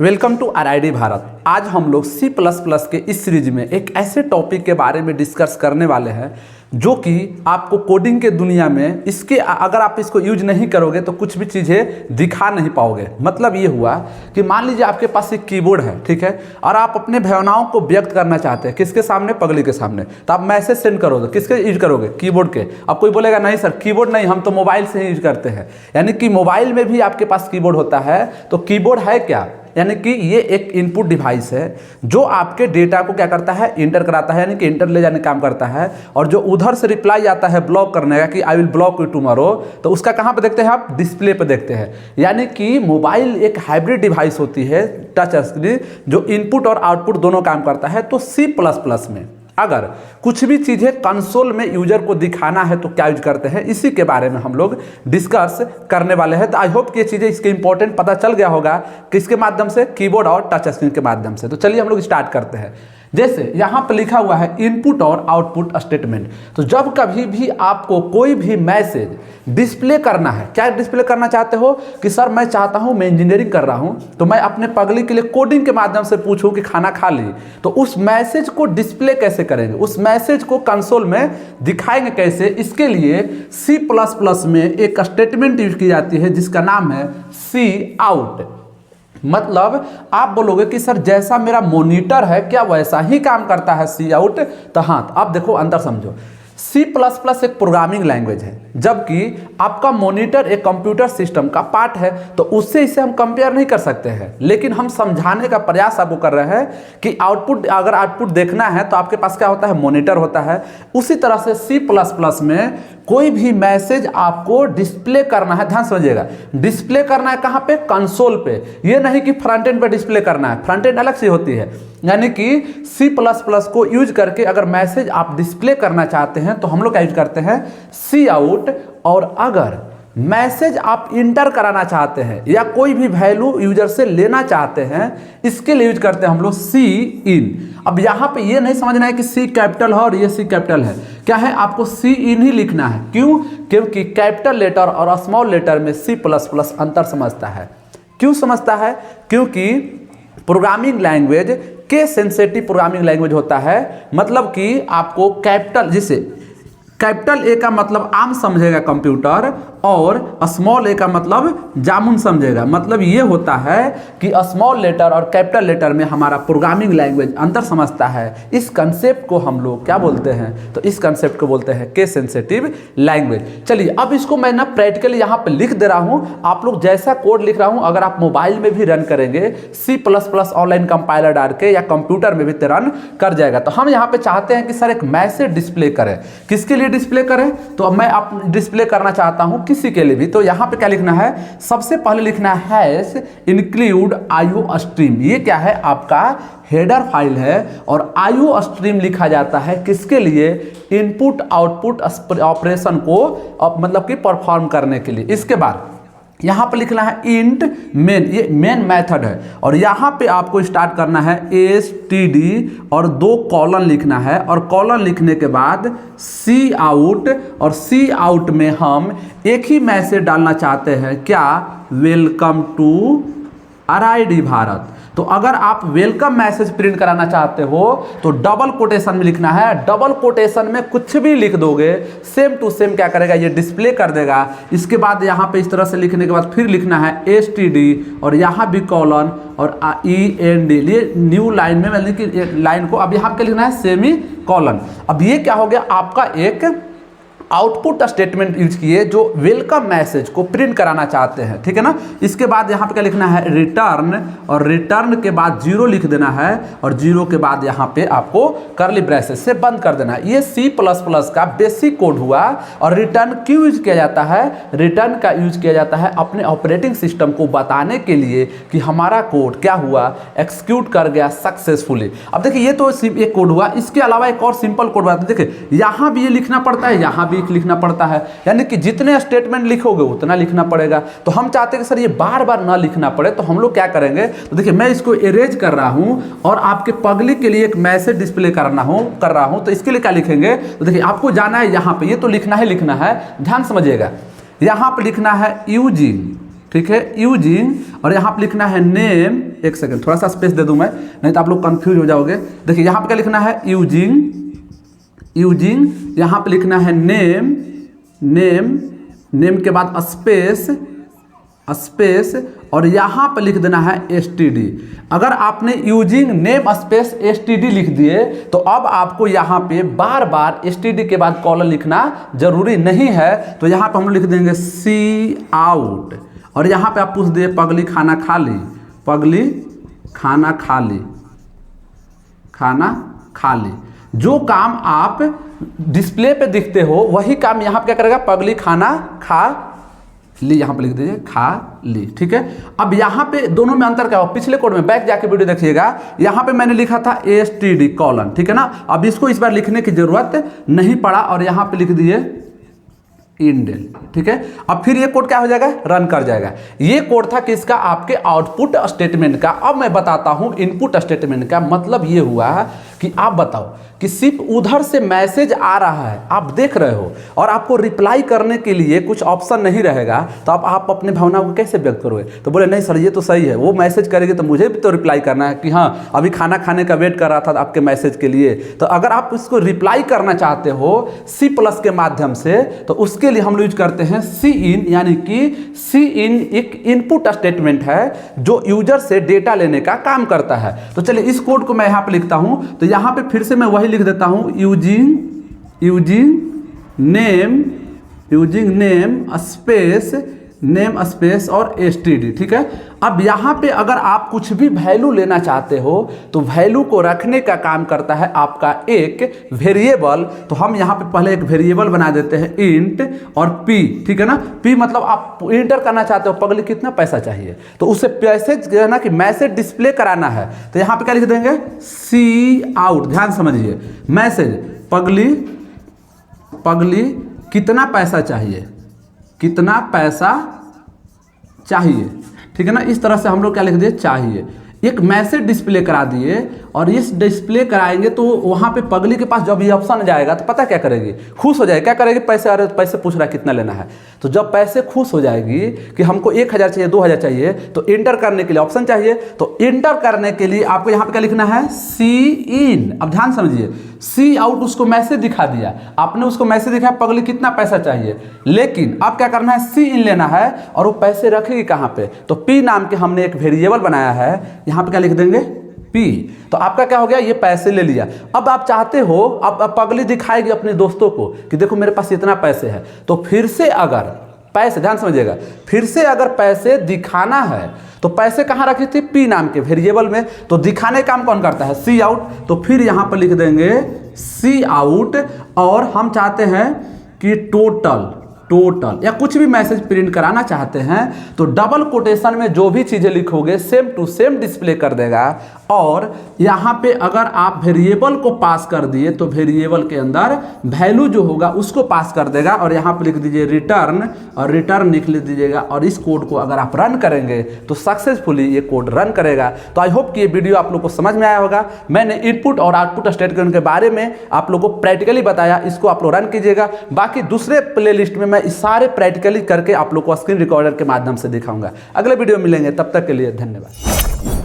Welcome to RID Bharat. आज हम लोग C++ के इस सीरीज में एक ऐसे टॉपिक के बारे में डिस्कस करने वाले हैं जो कि आपको कोडिंग के दुनिया में इसके अगर आप इसको यूज नहीं करोगे तो कुछ भी चीज़ें दिखा नहीं पाओगे। मतलब ये हुआ कि मान लीजिए आपके पास एक कीबोर्ड है, ठीक है, और आप अपने भावनाओं को व्यक्त करना चाहते हैं किसके सामने, पगली के सामने। तो आप मैसेज सेंड करोगे, किसके यूज करोगे, कीबोर्ड के। अब कोई बोलेगा नहीं सर कीबोर्ड नहीं, हम तो मोबाइल से ही यूज करते हैं। यानी कि मोबाइल में भी आपके पास कीबोर्ड होता है। तो कीबोर्ड है क्या, यानी कि ये एक इनपुट डिवाइस है जो आपके डेटा को क्या करता है, इंटर कराता है, यानी कि इंटर ले जाने का काम करता है। और जो उधर से रिप्लाई आता है ब्लॉक करने का कि I will block you tomorrow, तो उसका कहाँ पे देखते हैं आप, डिस्प्ले पे देखते हैं। यानी कि मोबाइल एक हाइब्रिड डिवाइस होती है, टच स्क्रीन, जो इनपुट और आउटपुट दोनों काम करता है। तो C++ में अगर कुछ भी चीज़ें कंसोल में यूजर को दिखाना है तो क्या यूज करते हैं, इसी के बारे में हम लोग डिस्कस करने वाले हैं। तो आई होप कि ये चीज़ें इसके इंपॉर्टेंट पता चल गया होगा किसके माध्यम से, कीबोर्ड और टच स्क्रीन के माध्यम से। तो चलिए हम लोग स्टार्ट करते हैं। जैसे यहाँ पर लिखा हुआ है इनपुट और आउटपुट स्टेटमेंट। तो जब कभी भी आपको कोई भी मैसेज डिस्प्ले करना है, क्या डिस्प्ले करना चाहते हो कि सर मैं चाहता हूँ, मैं इंजीनियरिंग कर रहा हूँ तो मैं अपने पगली के लिए कोडिंग के माध्यम से पूछूं कि खाना खा ली, तो उस मैसेज को डिस्प्ले कैसे करेंगे, उस मैसेज को कंसोल में दिखाएंगे कैसे। इसके लिए C++ में एक स्टेटमेंट यूज की जाती है जिसका नाम है सी आउट। मतलब आप बोलोगे कि सर जैसा मेरा मॉनिटर है क्या वैसा ही काम करता है सी आउट। तो हाँ, अब देखो अंदर समझो। C++ एक प्रोग्रामिंग लैंग्वेज है, जबकि आपका मॉनिटर एक कंप्यूटर सिस्टम का पार्ट है। तो उससे इसे हम कंपेयर नहीं कर सकते हैं, लेकिन हम समझाने का प्रयास आपको कर रहे हैं कि आउटपुट, अगर आउटपुट देखना है तो आपके पास क्या होता है, मॉनिटर होता है। उसी तरह से C++ में कोई भी मैसेज आपको डिस्प्ले करना है, ध्यान समझिएगा, डिस्प्ले करना है कहाँ पे, कंसोल पे। ये नहीं कि फ्रंट एंड पे डिस्प्ले करना है, फ्रंट एंड अलग से होती है। यानी कि C++ को यूज करके अगर मैसेज आप डिस्प्ले करना चाहते हैं तो हम लोग क्या यूज करते हैं, सी आउट। और अगर मैसेज आप इंटर कराना चाहते हैं या कोई भी वैल्यू यूजर से लेना चाहते हैं, इसके लिए यूज करते हैं हम लोग सी इन। अब यहाँ पे ये नहीं समझना है कि सी कैपिटल है और ये सी कैपिटल है, क्या है, आपको सी इन ही लिखना है। क्यों, क्योंकि कैपिटल लेटर और स्मॉल लेटर में C++ अंतर समझता है। क्यों समझता है, क्योंकि प्रोग्रामिंग लैंग्वेज के सेंसिटिव प्रोग्रामिंग लैंग्वेज होता है। मतलब कि आपको कैपिटल, जिसे कैपिटल ए का मतलब आम समझेगा कंप्यूटर और स्मॉल ए का मतलब जामुन समझेगा। मतलब ये होता है कि स्मॉल लेटर और कैपिटल लेटर में हमारा प्रोग्रामिंग लैंग्वेज अंतर समझता है। इस कंसेप्ट को हम लोग क्या बोलते हैं, तो इस कंसेप्ट को बोलते हैं केस सेंसिटिव लैंग्वेज। चलिए अब इसको मैं ना प्रैक्टिकली यहाँ पे लिख दे रहा हूँ, आप लोग जैसा कोड लिख रहा हूँ अगर आप मोबाइल में भी रन करेंगे C++ ऑनलाइन कंपाइलर डाल के या कंप्यूटर में भी रन कर जाएगा। तो हम यहाँ पे चाहते हैं कि सर एक मैसेज डिस्प्ले करें, किसके लिए डिस्प्ले करें, तो मैं आप डिस्प्ले करना चाहता हूं किसी के लिए भी। तो यहां पे क्या लिखना है, सबसे पहले लिखना है इंक्लूड IO स्ट्रीम। ये क्या है, आपका हेडर फाइल है। और IO स्ट्रीम लिखा जाता है किसके लिए, इनपुट आउटपुट ऑपरेशन को मतलब कि परफॉर्म करने के लिए। इसके बाद यहाँ पर लिखना है इंट मेन, ये मेन मेथड है। और यहाँ पे आपको स्टार्ट करना है std और 2 कॉलन लिखना है। और कॉलन लिखने के बाद सी आउट, और सी आउट में हम एक ही मैसेज डालना चाहते हैं, क्या, वेलकम टू आरआईडी भारत। तो अगर आप वेलकम मैसेज प्रिंट कराना चाहते हो तो डबल कोटेशन में लिखना है। डबल कोटेशन में कुछ भी लिख दोगे सेम टू सेम क्या करेगा, ये डिस्प्ले कर देगा। इसके बाद यहाँ पे इस तरह से लिखने के बाद फिर लिखना है std और यहाँ भी कॉलन और end, ये न्यू लाइन में मतलब कि लाइन को अब यहाँ पे लिखना है सेमी कॉलन। अब ये क्या हो गया, आपका एक आउटपुट स्टेटमेंट यूज किए जो वेलकम मैसेज को प्रिंट कराना चाहते हैं, ठीक है ना। इसके बाद यहाँ पे क्या लिखना है, रिटर्न, और रिटर्न के बाद 0 लिख देना है। और 0 के बाद यहाँ पे आपको कर्ली ब्रेसेस से बंद कर देना है। ये C++ का बेसिक कोड हुआ। और रिटर्न क्यों यूज किया जाता है, रिटर्न का यूज किया जाता है अपने ऑपरेटिंग सिस्टम को बताने के लिए कि हमारा कोड क्या हुआ, एक्सिक्यूट कर गया सक्सेसफुली। अब देखिए ये तो एक कोड हुआ, इसके अलावा एक और सिंपल कोड हुआ। देखिए यहाँ भी ये लिखना पड़ता है, यहाँ भी लिखना पड़ता है, यानी कि जितने स्टेटमेंट लिखोगे उतना लिखना पड़ेगा। तो हम चाहते हैं कि सर ये बार बार ना लिखना पड़े, तो हम लोग क्या करेंगे, तो देखिए मैं इसको इरेज कर रहा हूं और आपके पगली के लिए एक मैसेज डिस्प्ले कर रहा हूं। तो इसके लिए क्या लिखेंगे, तो देखिए आपको जाना है यहां पे, ये तो लिखना है, ध्यान समझिएगा। यहां पे लिखना है यूजिंग, ठीक है, यूजिंग, और यहां पे लिखना है नेम एक सेकंड थोड़ा सा स्पेस दे दूं मैं, नहीं तो आप लोग कंफ्यूज हो जाओगे। देखिए यहाँ पे क्या लिखना है, यूजिंग, यहाँ पे लिखना है नेम के बाद स्पेस और यहाँ पे लिख देना है std। अगर आपने यूजिंग नेम स्पेस std लिख दिए तो अब आपको यहाँ पे बार बार std के बाद कॉलन लिखना जरूरी नहीं है। तो यहाँ पे हम लिख देंगे सी आउट और यहाँ पे आप पूछ दिए पगली खाना खा ली, पगली खाना खा ली। जो काम आप डिस्प्ले पे दिखते हो वही काम यहाँ पे क्या करेगा, पगली खाना खा ली, यहाँ पे लिख दीजिए खा ली। ठीक है, अब यहाँ पे दोनों में अंतर क्या हो, पिछले कोड में बैक जाके वीडियो देखिएगा, यहाँ पे मैंने लिखा था std कॉलन, ठीक है ना। अब इसको इस बार लिखने की जरूरत नहीं पड़ा और यहाँ पे लिख दिए इंडेल। ठीक है, अब फिर ये कोड क्या हो जाएगा, रन कर जाएगा। ये कोड था किसका, आपके आउटपुट स्टेटमेंट का। अब मैं बताता हूं इनपुट स्टेटमेंट का। मतलब ये हुआ कि आप बताओ कि सिर्फ उधर से मैसेज आ रहा है, आप देख रहे हो और आपको रिप्लाई करने के लिए कुछ ऑप्शन नहीं रहेगा, तो आप अपने भावनाओं को कैसे व्यक्त करोगे। तो बोले नहीं सर ये तो सही है, वो मैसेज करेगी तो मुझे भी तो रिप्लाई करना है कि हाँ अभी खाना खाने का वेट कर रहा था आपके मैसेज के लिए। तो अगर आप इसको रिप्लाई करना चाहते हो C+ के माध्यम से, तो उसके लिए हम लोग यूज करते हैं Cin, यानी कि Cin एक इनपुट स्टेटमेंट है जो यूजर से डेटा लेने का काम करता है। तो चलिए इस कोड को मैं यहाँ पे लिखता हूँ, तो यहाँ पे फिर से मैं वही लिख देता हूँ, यूजिंग नेम स्पेस और std। ठीक है, अब यहाँ पे अगर आप कुछ भी वैल्यू लेना चाहते हो तो वैल्यू को रखने का काम करता है आपका एक वेरिएबल। तो हम यहाँ पे पहले एक वेरिएबल बना देते हैं इंट और p। ठीक है ना, p मतलब आप इंटर करना चाहते हो पगली कितना पैसा चाहिए, तो उसे मैसेज ना कि मैसेज डिस्प्ले कराना है। तो यहाँ पे क्या लिख देंगे, सी आउट, ध्यान समझिए, मैसेज पगली कितना पैसा चाहिए, ठीक है ना। इस तरह से हम लोग क्या लिख दिए, चाहिए, एक मैसेज डिस्प्ले करा दिए। और इस डिस्प्ले कराएंगे तो वहाँ पे पगली के पास जब ये ऑप्शन जाएगा तो पता क्या करेगी, खुश हो जाएगी। क्या करेगी, पैसे आ रहे तो पैसे पूछ रहा है कितना लेना है। तो जब पैसे खुश हो जाएगी कि हमको 1000 चाहिए 2000 चाहिए, तो इंटर करने के लिए ऑप्शन चाहिए। तो इंटर करने के लिए आपको यहाँ पे क्या लिखना है, Cin। अब ध्यान समझिए, सी आउट उसको मैसेज दिखा दिया, आपने उसको मैसेज दिखाया पगली कितना पैसा चाहिए, लेकिन अब क्या करना है, Cin लेना है। और वो पैसे रखेगी कहाँ पे, तो p नाम के हमने एक वेरिएबल बनाया है, यहाँ पे क्या लिख देंगे p। तो आपका क्या हो गया, ये पैसे ले लिया। अब आप चाहते हो, अब पगली दिखाएगी अपने दोस्तों को कि देखो मेरे पास इतना पैसे है। तो फिर से अगर पैसे, ध्यान समझिएगा, फिर से अगर पैसे दिखाना है तो पैसे कहाँ रखी थी, p नाम के वेरिएबल में। तो दिखाने काम कौन करता है, सी आउट। तो फिर यहाँ पर लिख देंगे सी आउट और हम चाहते हैं कि टोटल या कुछ भी मैसेज प्रिंट कराना चाहते हैं तो डबल कोटेशन में जो भी चीज़ें लिखोगे सेम टू सेम डिस्प्ले कर देगा। और यहाँ पे अगर आप वेरिएबल को पास कर दिए तो वेरिएबल के अंदर वैल्यू जो होगा उसको पास कर देगा। और यहाँ पे लिख दीजिए रिटर्न, और रिटर्न लिख दीजिएगा। और इस कोड को अगर आप रन करेंगे तो सक्सेसफुली ये कोड रन करेगा। तो आई होप कि ये वीडियो आप लोग को समझ में आया होगा। मैंने इनपुट और आउटपुट स्टेटमेंट के बारे में आप लोग को प्रैक्टिकली बताया, इसको आप लोग रन कीजिएगा। बाकी दूसरे प्लेलिस्ट में मैं इस सारे प्रैक्टिकली करके आप लोग को स्क्रीन रिकॉर्डर के माध्यम से दिखाऊंगा। अगले वीडियो मिलेंगे, तब तक के लिए धन्यवाद।